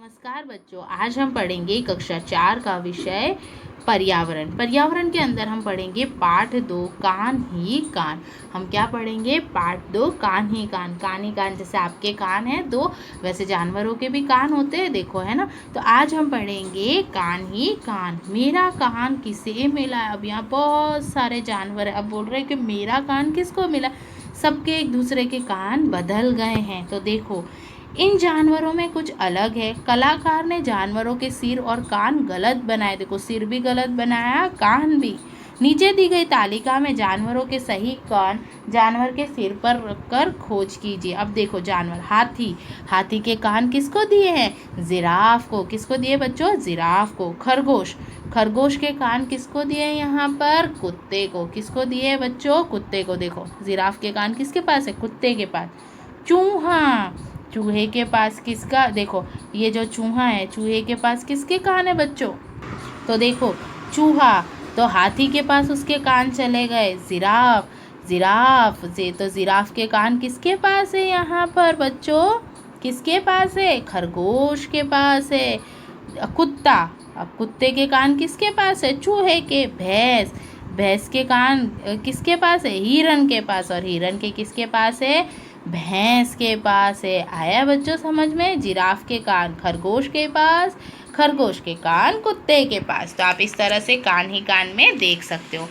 नमस्कार बच्चों, आज हम पढ़ेंगे कक्षा 4 का विषय पर्यावरण। पर्यावरण के अंदर हम पढ़ेंगे पाठ 2 कान ही कान। हम क्या पढ़ेंगे? पाठ 2 कान ही कान। कान ही कान, जैसे आपके कान हैं दो, वैसे जानवरों के भी कान होते हैं, देखो है ना। तो आज हम पढ़ेंगे कान ही कान। मेरा कान किसे मिला? अब यहाँ बहुत सारे जानवर हैं, अब बोल रहे हैं कि मेरा कान किसको मिला। सबके एक दूसरे के कान बदल गए हैं। तो देखो, इन जानवरों में कुछ अलग है। कलाकार ने जानवरों के सिर और कान गलत बनाए। देखो, सिर भी गलत बनाया, कान भी। नीचे दी गई तालिका में जानवरों के सही कान जानवर के सिर पर रखकर खोज कीजिए। अब देखो, जानवर हाथी, हाथी के कान किसको दिए हैं? जिराफ को। किसको दिए बच्चों? जिराफ को। खरगोश, खरगोश के कान किसको दिए यहाँ पर? कुत्ते को। किसको दिए बच्चों? कुत्ते को। देखो, जिराफ के कान किसके पास है? कुत्ते के पास। चूहा, चूहे के पास किसका? देखो, ये जो चूहा है, चूहे के पास किसके कान है बच्चों? तो देखो, चूहा, तो हाथी के पास उसके कान चले गए। जिराफ, जिराफ से तो जिराफ के कान किसके पास है यहाँ पर बच्चों? किसके पास है? खरगोश के पास है। कुत्ता, अब कुत्ते के कान किसके पास है? चूहे के। भैंस, भैंस के कान किसके पास है? हिरन के पास। और हिरन के किसके पास है? भैंस के पास है। आया बच्चों समझ में? जिराफ के कान खरगोश के पास, खरगोश के कान कुत्ते के पास। तो आप इस तरह से कान ही कान में देख सकते हो।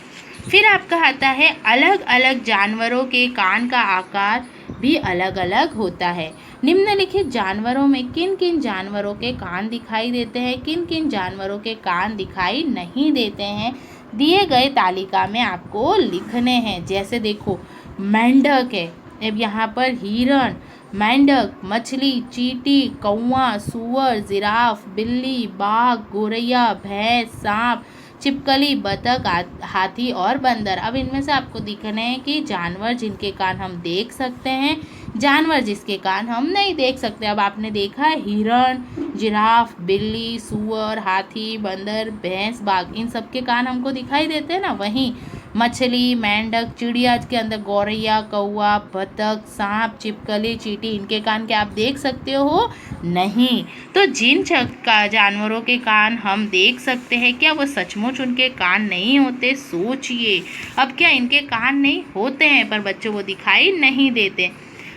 फिर आपका आता है अलग अलग जानवरों के कान का आकार भी अलग अलग होता है। निम्नलिखित जानवरों में किन किन जानवरों के कान दिखाई देते हैं, किन किन जानवरों के कान दिखाई नहीं देते हैं, दिए गए तालिका में आपको लिखने हैं। जैसे देखो, मेंढक है, अब यहाँ पर हिरण, मेंढक, मछली, चींटी, कौवा, सूअर, जिराफ, बिल्ली, बाघ, गौरैया, भैंस, सांप, छिपकली, बतख, हाथी और बंदर। अब इनमें से आपको दिखने हैं कि जानवर जिनके कान हम देख सकते हैं, जानवर जिसके कान हम नहीं देख सकते। अब आपने देखा है हिरण, जिराफ, बिल्ली, सूअर, हाथी, बंदर, भैंस, बाघ, इन सब के कान हमको दिखाई देते हैं ना। वहीं मछली, मेंढक, चिड़िया के अंदर गौरैया, कौवा, बतख, सांप, छिपकली, चींटी, इनके कान क्या आप देख सकते हो? नहीं। तो जिन जानवरों के कान हम देख सकते हैं, क्या वो सचमुच उनके कान नहीं होते? सोचिए। अब क्या इनके कान नहीं होते हैं, पर बच्चों वो दिखाई नहीं देते।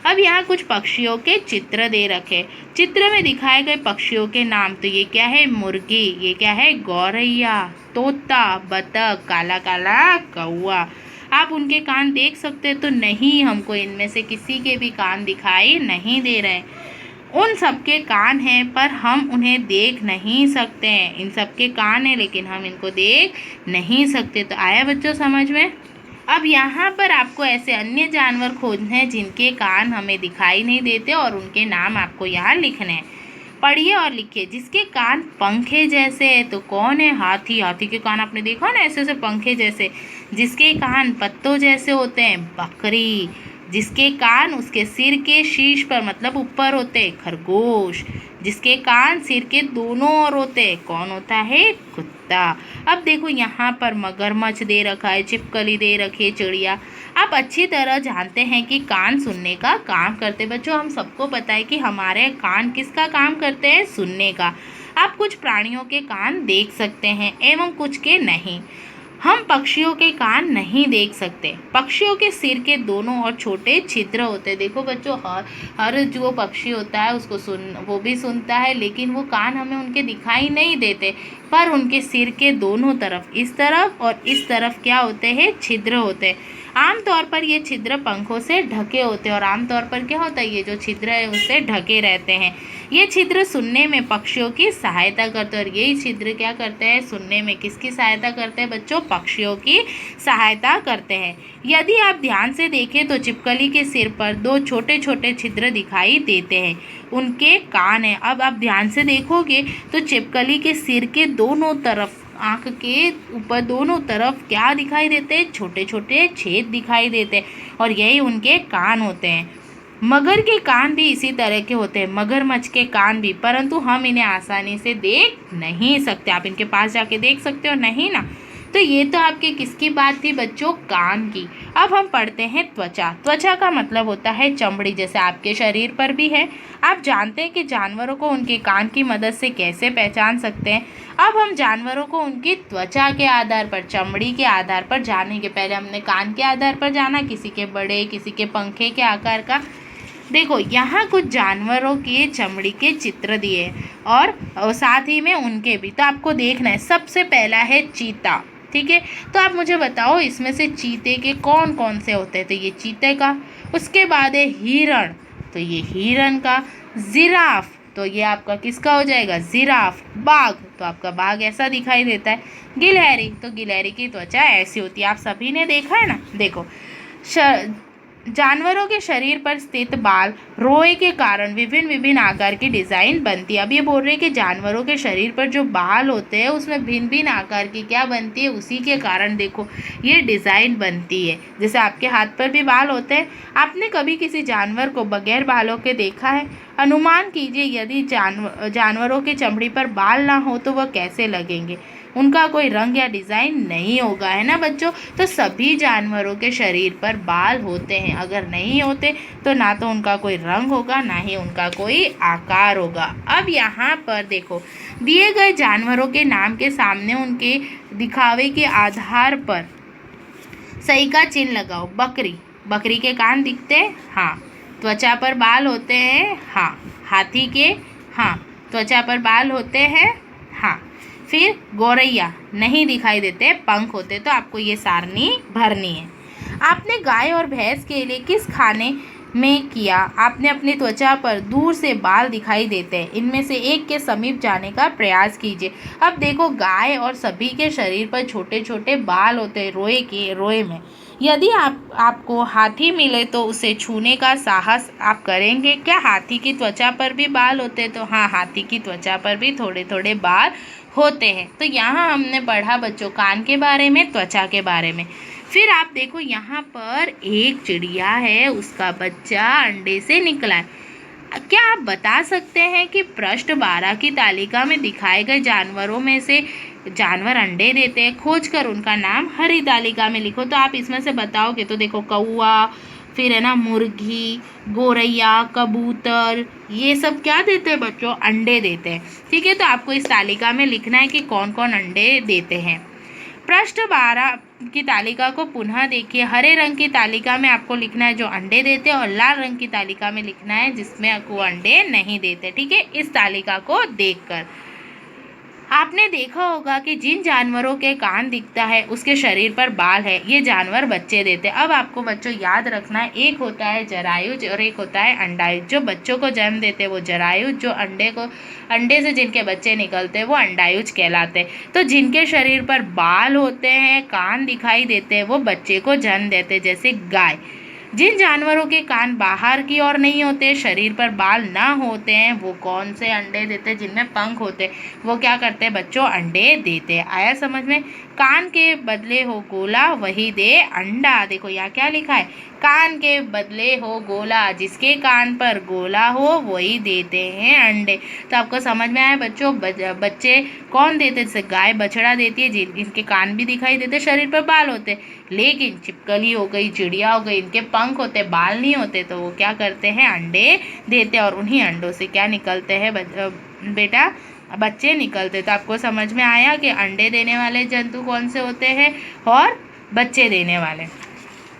अब यहाँ कुछ पक्षियों के चित्र दे रखे। चित्र में दिखाए गए पक्षियों के नाम, तो ये क्या है? मुर्गी, ये क्या है? गौरैया, तोता, बतख, काला काला कौवा। आप उनके कान देख सकते हैं? तो नहीं, हमको इनमें से किसी के भी कान दिखाई नहीं दे रहे। उन सबके कान हैं, पर हम उन्हें देख नहीं सकते हैं। इन सबके कान हैं, लेकिन हम इनको देख नहीं सकते। तो आया बच्चों समझ में? अब यहाँ पर आपको ऐसे अन्य जानवर खोजने हैं जिनके कान हमें दिखाई नहीं देते, और उनके नाम आपको यहाँ लिखने हैं। पढ़िए और लिखिए। जिसके कान पंखे जैसे है, तो कौन है? हाथी, हाथी के कान आपने देखा ना, ऐसे ऐसे पंखे जैसे। जिसके कान पत्तों जैसे होते हैं, बकरी। जिसके कान उसके सिर के शीर्ष पर मतलब ऊपर होते हैं, खरगोश। जिसके कान सिर के दोनों ओर होते हैं, कौन होता है? कुत्ता। अब देखो, यहाँ पर मगरमच्छ दे रखा है, छिपकली दे रखी है, चिड़िया। आप अच्छी तरह जानते हैं कि कान सुनने का काम करते हैं। बच्चों, हम सबको पता है कि हमारे कान किसका काम करते हैं? सुनने का। आप कुछ प्राणियों के कान देख सकते हैं एवं कुछ के नहीं। हम पक्षियों के कान नहीं देख सकते। पक्षियों के सिर के दोनों ओर छोटे छिद्र होते हैं। देखो बच्चों, हर जो पक्षी होता है उसको वो भी सुनता है, लेकिन वो कान हमें उनके दिखाई नहीं देते। पर उनके सिर के दोनों तरफ, इस तरफ और इस तरफ क्या होते हैं? छिद्र होते हैं। आमतौर पर ये छिद्र पंखों से ढके होते हैं, और आमतौर पर क्या होता है? ये जो छिद्र है उससे ढके रहते हैं। ये छिद्र सुनने में पक्षियों की सहायता करते हैं, और यही छिद्र क्या करते हैं? सुनने में किसकी सहायता करते हैं बच्चों? पक्षियों की सहायता करते हैं। यदि आप ध्यान से देखें तो छिपकली के सिर पर दो छोटे छोटे छिद्र दिखाई देते हैं, उनके कान हैं। अब आप ध्यान से देखोगे तो छिपकली के सिर के दोनों तरफ, आँख के ऊपर दोनों तरफ क्या दिखाई देते हैं? छोटे छोटे छेद दिखाई देते हैं, और यही उनके कान होते हैं। मगर के कान भी इसी तरह के होते हैं, मगरमच्छ के कान भी, परंतु हम इन्हें आसानी से देख नहीं सकते। आप इनके पास जाके देख सकते हो? नहीं ना। तो ये तो आपके किसकी बात थी बच्चों? कान की। अब हम पढ़ते हैं त्वचा। त्वचा का मतलब होता है चमड़ी, जैसे आपके शरीर पर भी है। आप जानते हैं कि जानवरों को उनके कान की मदद से कैसे पहचान सकते हैं। अब हम जानवरों को उनकी त्वचा के आधार पर, चमड़ी के आधार पर जानेंगे। पहले हमने कान के आधार पर जाना, किसी के बड़े, किसी के पंखे के आकार का। देखो यहाँ कुछ जानवरों के चमड़ी के चित्र दिए हैं और साथ ही में उनके भी, तो आपको देखना है। सबसे पहला है चीता, ठीक है। तो आप मुझे बताओ इसमें से चीते के कौन कौन से होते हैं। तो ये चीते का। उसके बाद है हिरण, तो ये हिरण का। जिराफ, तो ये आपका किसका हो जाएगा, जिराफ। बाघ, तो आपका बाघ ऐसा दिखाई देता है। गिलहरी, तो गिलहरी की त्वचा ऐसी होती है। आप सभी ने देखा है ना। देखो जानवरों के शरीर पर स्थित बाल, रोए के कारण विभिन्न विभिन्न आकार की डिज़ाइन बनती है। अब ये बोल रहे हैं कि जानवरों के शरीर पर जो बाल होते हैं उसमें भिन्न भिन्न आकार की क्या बनती है, उसी के कारण देखो ये डिज़ाइन बनती है। जैसे आपके हाथ पर भी बाल होते हैं। आपने कभी किसी जानवर को बगैर बालों के देखा है? अनुमान कीजिए यदि जानवरों की चमड़ी पर बाल ना हो तो वह कैसे लगेंगे। उनका कोई रंग या डिज़ाइन नहीं होगा, है ना बच्चों। तो सभी जानवरों के शरीर पर बाल होते हैं। अगर नहीं होते तो ना तो उनका कोई रंग होगा, ना ही उनका कोई आकार होगा। अब यहाँ पर देखो दिए गए जानवरों के नाम के सामने उनके दिखावे के आधार पर सही का चिन्ह लगाओ। बकरी, बकरी के कान दिखते हैं, हाँ। त्वचा पर बाल होते हैं, हाँ। हाथी के, हाँ, त्वचा पर बाल होते हैं, हाँ। फिर गौरैया नहीं दिखाई देते, पंख होते। तो आपको ये सारणी भरनी है। आपने गाय और भैंस के लिए किस खाने में किया? आपने अपनी त्वचा पर दूर से बाल दिखाई देते हैं, इनमें से एक के समीप जाने का प्रयास कीजिए। अब देखो गाय और सभी के शरीर पर छोटे छोटे बाल होते हैं, रोए में। यदि आपको हाथी मिले तो उसे छूने का साहस आप करेंगे क्या? हाथी की त्वचा पर भी बाल होते हैं, तो हाँ, हाथी की त्वचा पर भी थोड़े थोड़े बाल होते हैं। तो यहाँ हमने पढ़ा बच्चों कान के बारे में, त्वचा के बारे में। फिर आप देखो यहाँ पर एक चिड़िया है, उसका बच्चा अंडे से निकला है। क्या आप बता सकते हैं कि पृष्ठ 12 की तालिका में दिखाए गए जानवरों में से जानवर अंडे देते हैं? खोज कर उनका नाम हरी तालिका में लिखो। तो आप इसमें से बताओगे तो देखो कौवा, फिर है ना मुर्गी, गौरैया, कबूतर, ये सब क्या देते हैं बच्चों? अंडे देते हैं, ठीक है। तो आपको इस तालिका में लिखना है कि कौन कौन अंडे देते हैं। पृष्ठ 12 की तालिका को पुनः देखिए। हरे रंग की तालिका में आपको लिखना है जो अंडे देते हैं, और लाल रंग की तालिका में लिखना है जिसमें आपको अंडे नहीं देते, ठीक है। इस तालिका को देखकर आपने देखा होगा कि जिन जानवरों के कान दिखता है उसके शरीर पर बाल है, ये जानवर बच्चे देते हैं। अब आपको बच्चों याद रखना है, एक होता है जरायुज और एक होता है अंडायुज। जो बच्चों को जन्म देते हैं वो जरायुज, जो अंडे से जिनके बच्चे निकलते हैं वो अंडायुज कहलाते हैं। तो जिनके शरीर पर बाल होते हैं, कान दिखाई देते हैं, वो बच्चे को जन्म देते हैं, जैसे गाय। जिन जानवरों के कान बाहर की ओर नहीं होते, शरीर पर बाल ना होते हैं, वो कौन से अंडे देते हैं? जिनमें पंख होते हैं वो क्या करते हैं बच्चों? अंडे देते हैं। आया समझ में? कान के बदले हो गोला वही दे अंडा। देखो यहाँ क्या लिखा है, कान के बदले हो गोला, जिसके कान पर गोला हो वही देते हैं अंडे। तो आपको समझ में आया बच्चों? बच्चे कौन देते? जैसे गाय बछड़ा देती है, जिनके कान भी दिखाई देते, शरीर पर बाल होते। लेकिन छिपकली हो गई, चिड़िया हो गई, इनके पंख होते, बाल नहीं होते, तो वो क्या करते हैं? अंडे देते। और उन्हीं अंडों से क्या निकलते हैं बेटा? बच्चे निकलते। तो आपको समझ में आया कि अंडे देने वाले जंतु कौन से होते हैं और बच्चे देने वाले।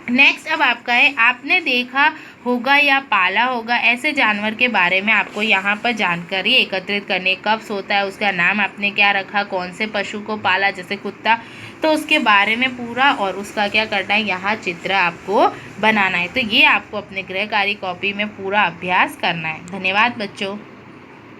नेक्स्ट अब आपका है, आपने देखा होगा या पाला होगा ऐसे जानवर के बारे में आपको यहाँ पर जानकारी एकत्रित करनी। कब सोता है, उसका नाम आपने क्या रखा, कौन से पशु को पाला, जैसे कुत्ता, तो उसके बारे में पूरा, और उसका क्या करना है, यहाँ चित्र आपको बनाना है। तो ये आपको अपने गृह कार्य कॉपी में पूरा अभ्यास करना है। धन्यवाद बच्चों।